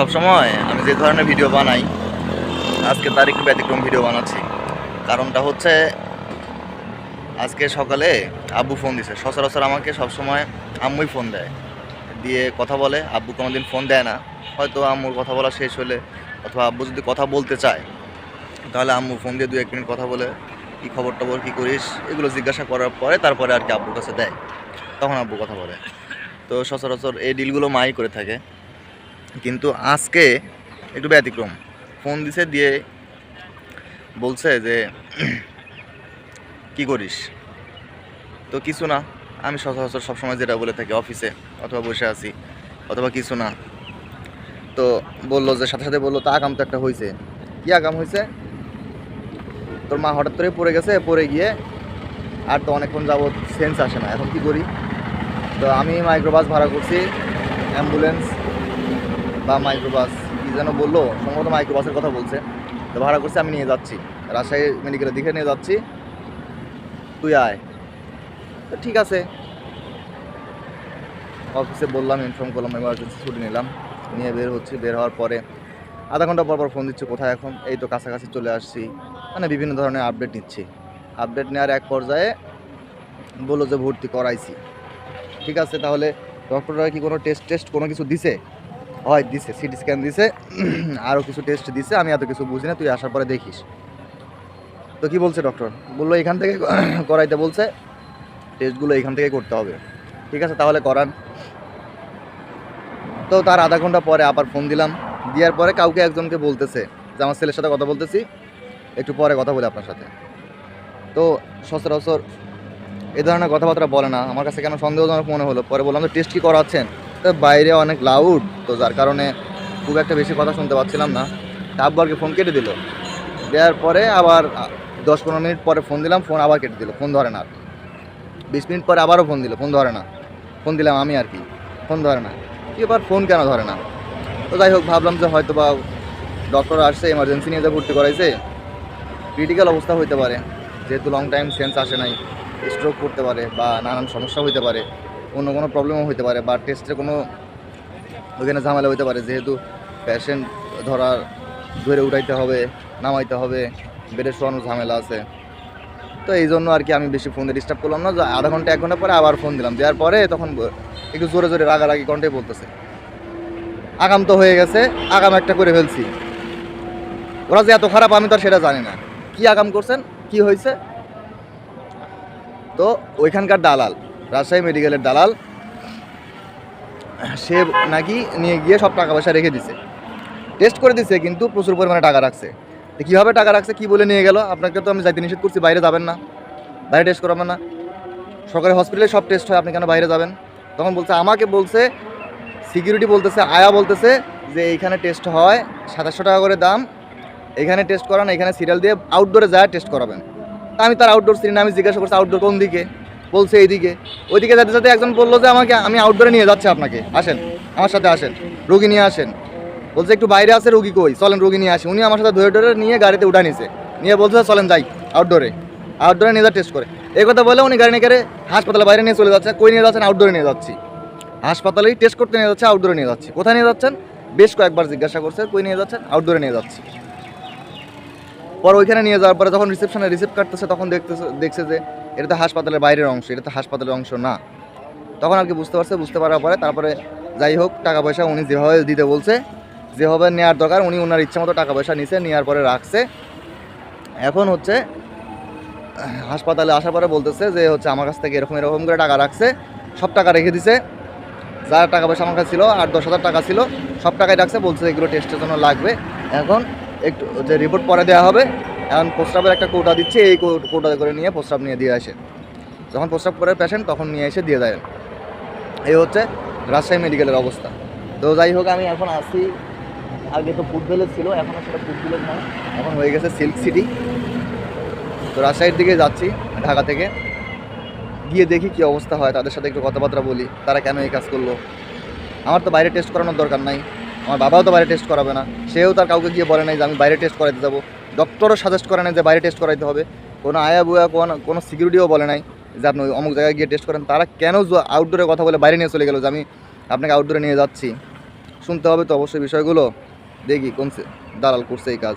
সবসময় আমি যে ধরনের ভিডিও বানাই আজকে তার একটু ব্যতিক্রম ভিডিও বানাচ্ছি। কারণটা হচ্ছে আজকে সকালে আব্বু ফোন দিছে। সচরাচর আমাকে সবসময় আম্মুই ফোন দেয়, দিয়ে কথা বলে। আব্বু কোনোদিন ফোন দেয় না। হয়তো আম্মুর কথা বলা শেষ হলে অথবা আব্বু যদি কথা বলতে চায় তাহলে আম্মু ফোন দিয়ে 2-1 মিনিট কথা বলে কী খবর টবর, কী করিস, এগুলো জিজ্ঞাসা করার পরে তারপরে আর কি আব্বুর কাছে দেয়, তখন আব্বু কথা বলে। তো সচরাচর এই ডিলগুলো মাই করে থাকে, কিন্তু আজকে একটু ব্যতিক্রম। ফোন দিছে, দিয়ে বলছে যে কি করিস? তো কিছু না, আমি সচরাচর সবসময় যেটা বলে থাকি, অফিসে অথবা বসে আছি অথবা কিছু না। তো বললো যে সাথে সাথে বললো তা আকাম তো একটা হয়েছে। কি আকাম হয়েছে? তোর মা হঠাৎ করে পড়ে গেছে, পড়ে গিয়ে আর তো অনেকক্ষণ যাবৎ সেন্স আসে না, এখন কি করি? তো আমি মাইক্রোবাস ভাড়া করছি, অ্যাম্বুলেন্স বা মাইক্রোবাস কী যেন বললো, সম্ভবত মাইক্রোবাসের কথা বলছে। তো ভাড়া করছি, আমি নিয়ে যাচ্ছি, রাজশাহী মেডিকেলের দিকে নিয়ে যাচ্ছি, তুই আয়। তো ঠিক আছে, অফিসে বললাম, ইনফর্ম করলাম, এমার্জেন্সি ছুটি নিলাম, নিয়ে বের হচ্ছি। বের হওয়ার পরে আধা ঘন্টা পর পর ফোন দিচ্ছি, কোথায় এখন? এই তো কাছাকাছি চলে আসছি। মানে বিভিন্ন ধরনের আপডেট নিচ্ছি। আপডেট নেওয়ার এক পর্যায়ে বললো যে ভর্তি করাইছি। ঠিক আছে, তাহলে ডক্টররা কি কোনো টেস্ট কোনো কিছু দিছে? হয় দিছে, সিটি স্ক্যান দিছে, আরও কিছু টেস্ট দিছে, আমি এত কিছু বুঝি না, তুই আসার পরে দেখিস। তো কি বলছে ডক্টর? বললো এখান থেকে করাইতে বলছে, টেস্টগুলো এখান থেকে করতে হবে। ঠিক আছে, তাহলে করান। তো তার আধা ঘন্টা পরে আবার ফোন দিলাম, দেওয়ার পরে কাউকে একজনকে বলতেছে যে আমার ছেলের সাথে কথা বলতেছি, একটু পরে কথা বলি আপনার সাথে। তো সচরাচর এই ধরনের কথাবার্তা বলে না, আমার কাছে কেন সন্দেহজনক মনে হলো। পরে বললাম যে টেস্ট কি করাচ্ছেন? তো বাইরে অনেক লাউড, তো যার কারণে খুব একটা বেশি কথা শুনতে পাচ্ছিলাম না। তা আব্বুকে ফোন কেটে দিল। দেওয়ার পরে আবার 10-15 মিনিট পরে ফোন দিলাম, ফোন আবার কেটে দিল, ফোন ধরে না। 20 মিনিট পরে আবারও ফোন দিল, ফোন ধরে না। ফোন দিলাম আমি আর কি, ফোন ধরে না। এবার ফোন কেন ধরে না? তো যাই হোক, ভাবলাম যে হয়তো বা ডক্টর আসছে, এমার্জেন্সি নিয়ে যা ভর্তি করাইছে, ক্রিটিক্যাল অবস্থা হইতে পারে, যেহেতু লং টাইম সেন্স আসে নাই, স্ট্রোক করতে পারে বা নানান সমস্যা হইতে পারে, অন্য কোনো প্রবলেমও হইতে পারে, বা টেস্টে কোনো ওইখানে ঝামেলা হইতে পারে, যেহেতু পেশেন্ট ধরে উঠাইতে হবে, নামাইতে হবে, বেডে শোয়ানোর ঝামেলা আছে। তো এই জন্য আর কি আমি বেশি ফোনে ডিস্টার্ব করলাম না। আধা ঘন্টা 1 ঘন্টা পরে আবার ফোন দিলাম, দেওয়ার পরে তখন একটু জোরে জোরে রাগারাগি কণ্ঠে বলতেছে আগাম তো হয়ে গেছে, আগাম একটা করে ফেলছি। ওরা যে এত খারাপ আমি তো আর সেটা জানি না। কি আগাম করছেন, কি হয়েছে? তো ওইখানকার দালাল, রাজশাহী মেডিকেলের দালাল, সে নাকি নিয়ে গিয়ে সব টাকা পয়সা রেখে দিছে, টেস্ট করে দিছে, কিন্তু প্রচুর পরিমাণে টাকা রাখছে। তো কীভাবে টাকা রাখছে, কী বলে নিয়ে গেল? আপনাকে তো আমি যাইতে নিষেধ করছি, বাইরে যাবেন না, বাইরে টেস্ট করাবেন না, সরকারি হসপিটালে সব টেস্ট হয়, আপনি কেন বাইরে যাবেন? তখন বলছে, আমাকে বলছে, সিকিউরিটি বলতেছে, আয়া বলতেছে যে এইখানে টেস্ট হয় 2700 টাকা করে দাম, এখানে টেস্ট করান, এখানে সিরিয়াল দিয়ে আউটডোরে যায় টেস্ট করাবেন। তা আমি তার আউটডোর চিনি না, আমি জিজ্ঞাসা করছি আউটডোর কোন দিকে, বলছে এইদিকে। ওইদিকে যেতে যেতে একজন বললো যে আমাকে, আমি আউটডোরে নিয়ে যাচ্ছি আপনাকে, আসেন আমার সাথে আসেন, রোগী নিয়ে আসেন। বলছে একটু বাইরে আছে রোগী, কই চলেন রোগী নিয়ে আসি। উনি আমার সাথে ধরে ধরে নিয়ে গাড়িতে উঠা নিছে, নিয়ে বলছে চলেন যাই আউটডোরে নিয়ে যা টেস্ট করে। এই কথা বলে উনি গাড়ি নিয়ে হাসপাতালে বাইরে নিয়ে চলে যাচ্ছে। কই নিয়ে যাচ্ছেন? আউটডোরে নিয়ে যাচ্ছি। হাসপাতালেই টেস্ট করতে নিয়ে যাচ্ছে, আউটডোরে নিয়ে যাচ্ছি। কোথায় নিয়ে যাচ্ছেন? বেশ কয়েকবার জিজ্ঞাসা করছে, কই নিয়ে যাচ্ছেন? আউটডোরে নিয়ে যাচ্ছি। পর ওইখানে নিয়ে যাওয়ার পরে যখন রিসেপশনে রিসিপ্ট কাটতেছে, তখন দেখছে যে এটা তো হাসপাতালের বাইরের অংশ, এটা তো হাসপাতালের অংশ না। তখন আর কি বুঝতে পারছে, বুঝতে পারার পরে তারপরে যাই হোক, টাকা পয়সা উনি যেভাবে দিতে বলছে, যেভাবে নেওয়ার দরকার, উনি ওনার ইচ্ছা মতো টাকা পয়সা নিছে, নেওয়ার পরে রাখছে। এখন হচ্ছে হাসপাতালে আসার পরে বলতেছে যে হচ্ছে আমার কাছ থেকে এরকম এরকম করে টাকা রাখছে, সব টাকা রেখে দিছে, যার টাকা পয়সা আমার কাছে ছিল 8-10 হাজার টাকা ছিল, সব টাকাই রাখছে। বলছে এগুলো টেস্টের জন্য লাগবে, এখন একটু যে রিপোর্ট পরে দেওয়া হবে। এখন প্রস্রাবের একটা কোটা দিচ্ছে, এই কোটা করে নিয়ে প্রস্রাব নিয়ে দিয়ে আসে। যখন প্রস্রাব করে পেশেন্ট, তখন নিয়ে এসে দিয়ে দেয়। এই হচ্ছে রাজশাহী মেডিকেলের অবস্থা। তো যাই হোক, আমি এখন আসি, আগে তো ফুড ভিলেজ ছিল, এখন সেটা ফুড ভিলেজ নয়, এখন হয়ে গেছে সিল্ক সিটি। তো রাজশাহীর দিকে যাচ্ছি ঢাকা থেকে, গিয়ে দেখি কী অবস্থা হয়, তাদের সাথে একটু কথাবার্তা বলি, তারা কেন এই কাজ করলো। আমার তো বাইরে টেস্ট করানোর দরকার নাই, আমার বাবাও তো বাইরে টেস্ট করাবে না, সেও তার কাউকে গিয়ে বলে নাই যে আমি বাইরে টেস্ট করাইতে যাবো, ডক্টরও সাজেস্ট করে নাই যে বাইরে টেস্ট করাইতে হবে, কোনো আয়া বুয়া কোনো সিকিউরিটিও বলে নাই যে আপনি ওই অমুক জায়গায় গিয়ে টেস্ট করেন। তারা কেন আউটডোরে কথা বলে বাইরে নিয়ে চলে গেলো যে আমি আপনাকে আউটডোরে নিয়ে যাচ্ছি। শুনতে হবে তো অবশ্যই বিষয়গুলো। দেখি কোন দালাল করছে এই কাজ।